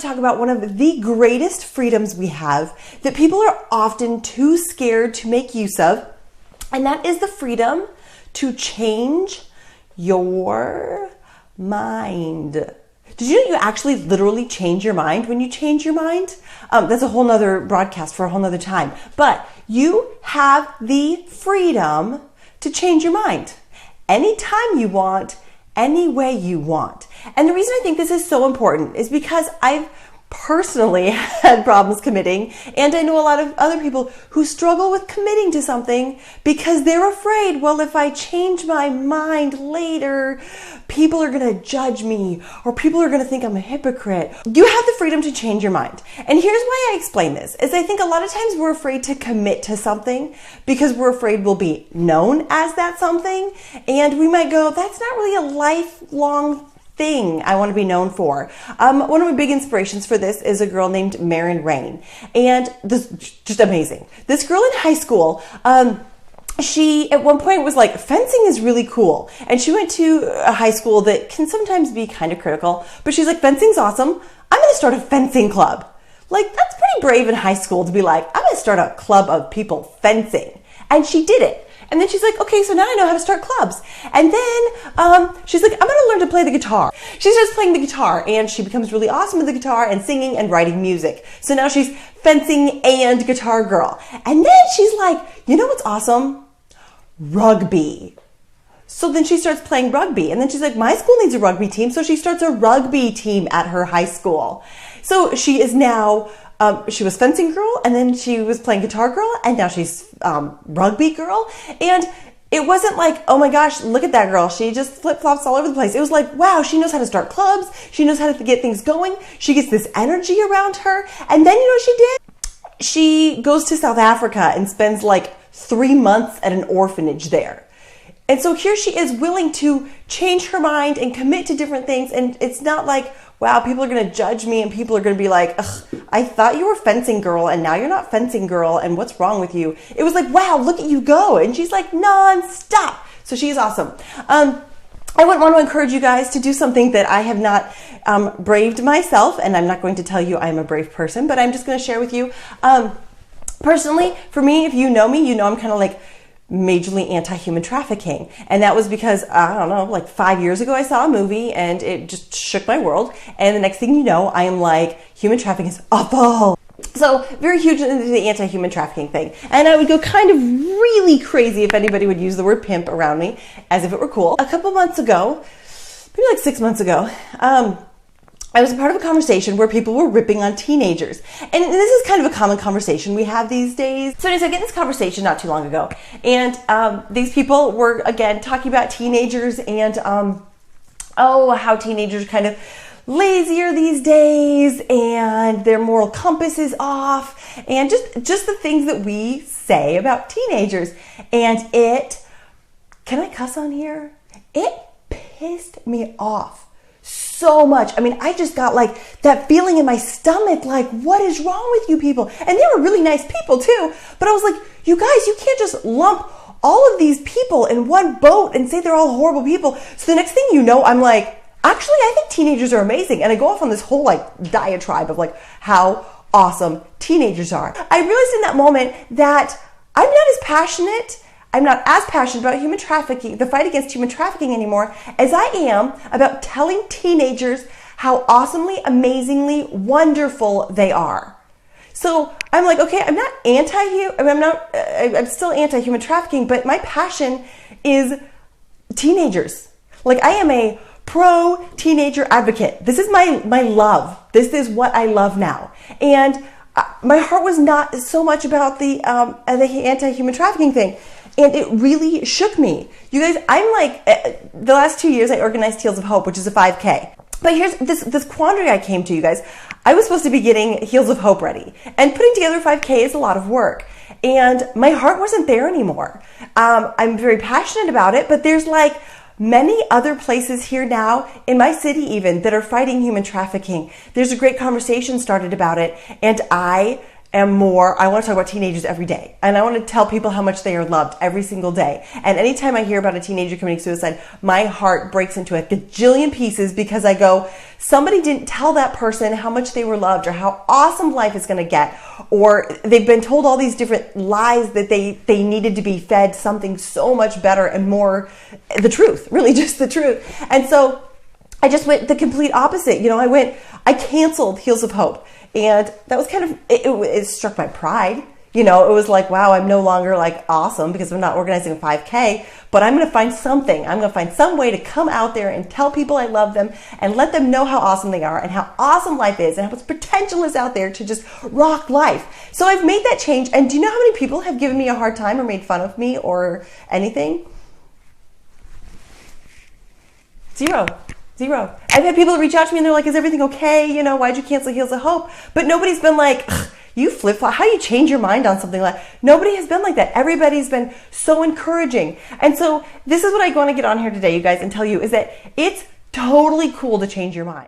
to talk about one of the greatest freedoms we have that people are often too scared to make use of, and that is the freedom to change your mind. Did you know you actually literally change your mind when you change your mind? That's a whole nother broadcast for a whole nother time. But you have the freedom to change your mind anytime you want, any way you want. And the reason I think this is so important is because I've personally had problems committing, and I know a lot of other people who struggle with committing to something because they're afraid, well, if I change my mind later, people are going to judge me, or people are going to think I'm a hypocrite. You have the freedom to change your mind. And here's why I explain this, is I think a lot of times we're afraid to commit to something because we're afraid we'll be known as that something, and we might go, that's not really a lifelong thing I want to be known for. One of my big inspirations for this is a girl named Marin Rain, and this just amazing. This girl in high school, she at one point was like, fencing is really cool, and she went to a high school that can sometimes be kind of critical, but she's like, fencing's awesome. I'm going to start a fencing club. Like, that's pretty brave in high school to be like, I'm going to start a club of people fencing, and she did it. And then she's like, okay, so now I know how to start clubs. And then she's like, I'm going to learn to play the guitar. She starts playing the guitar, and she becomes really awesome with the guitar and singing and writing music. So now she's fencing and guitar girl. And then she's like, you know what's awesome? Rugby. So then she starts playing rugby. And then she's like, my school needs a rugby team. So she starts a rugby team at her high school. So she is now... she was fencing girl, and then she was playing guitar girl, and now she's rugby girl. And it wasn't like, oh my gosh, look at that girl. She just flip-flops all over the place. It was like, wow, she knows how to start clubs. She knows how to get things going. She gets this energy around her. And then you know what she did? She goes to South Africa and spends like 3 months at an orphanage there. And so here she is willing to change her mind and commit to different things. And it's not like, wow, people are going to judge me and people are going to be like, ugh, I thought you were fencing girl and now you're not fencing girl and what's wrong with you? It was like, wow, look at you go. And she's like, non-stop. So she's awesome. I would want to encourage you guys to do something that I have not braved myself, and I'm not going to tell you I'm a brave person, but I'm just going to share with you. Personally, for me, if you know me, you know I'm kind of like majorly anti-human trafficking. And that was because, I don't know, like 5 years ago I saw a movie and it just shook my world. And the next thing you know, I am like, human trafficking is awful. So very huge into the anti-human trafficking thing. And I would go kind of really crazy if anybody would use the word pimp around me as if it were cool. A couple months ago, maybe like 6 months ago, I was a part of a conversation where people were ripping on teenagers. And this is kind of a common conversation we have these days. So anyways, I get in this conversation not too long ago. And these people were, again, talking about teenagers and, how teenagers are kind of lazier these days and their moral compass is off. And just the things that we say about teenagers. And can I cuss on here? It pissed me off so much. I mean, I just got like that feeling in my stomach, like, what is wrong with you people? And they were really nice people too. But I was like, you guys, you can't just lump all of these people in one boat and say they're all horrible people. So the next thing you know, I'm like, actually, I think teenagers are amazing. And I go off on this whole like diatribe of like how awesome teenagers are. I realized in that moment that I'm not as passionate about human trafficking, the fight against human trafficking anymore, as I am about telling teenagers how awesomely, amazingly wonderful they are. So I'm like, okay, I'm still anti-human trafficking, but my passion is teenagers. Like, I am a pro-teenager advocate. This is my love. This is what I love now. And my heart was not so much about the anti-human trafficking thing. And it really shook me. You guys, I'm like, the last 2 years I organized Heels of Hope, which is a 5K. But here's this quandary I came to, you guys. I was supposed to be getting Heels of Hope ready. And putting together a 5K is a lot of work. And my heart wasn't there anymore. I'm very passionate about it, but there's like many other places here now, in my city even, that are fighting human trafficking. There's a great conversation started about it. And I and more. I want to talk about teenagers every day. And I want to tell people how much they are loved every single day. And anytime I hear about a teenager committing suicide, my heart breaks into a gajillion pieces because I go, somebody didn't tell that person how much they were loved or how awesome life is going to get. Or they've been told all these different lies that they needed to be fed something so much better and more the truth, really just the truth. And so I just went the complete opposite. I canceled Heels of Hope. And that was kind of, it struck my pride. It was like, wow, I'm no longer like awesome because I'm not organizing a 5K, but I'm going to find something. I'm going to find some way to come out there and tell people I love them and let them know how awesome they are and how awesome life is and how much potential is out there to just rock life. So I've made that change. And do you know how many people have given me a hard time or made fun of me or anything? Zero. I've had people reach out to me and they're like, is everything okay? Why'd you cancel Heels of Hope? But nobody's been like, you flip-flop, how do you change your mind on something like that? Nobody has been like that. Everybody's been so encouraging. And so this is what I want to get on here today, you guys, and tell you is that it's totally cool to change your mind.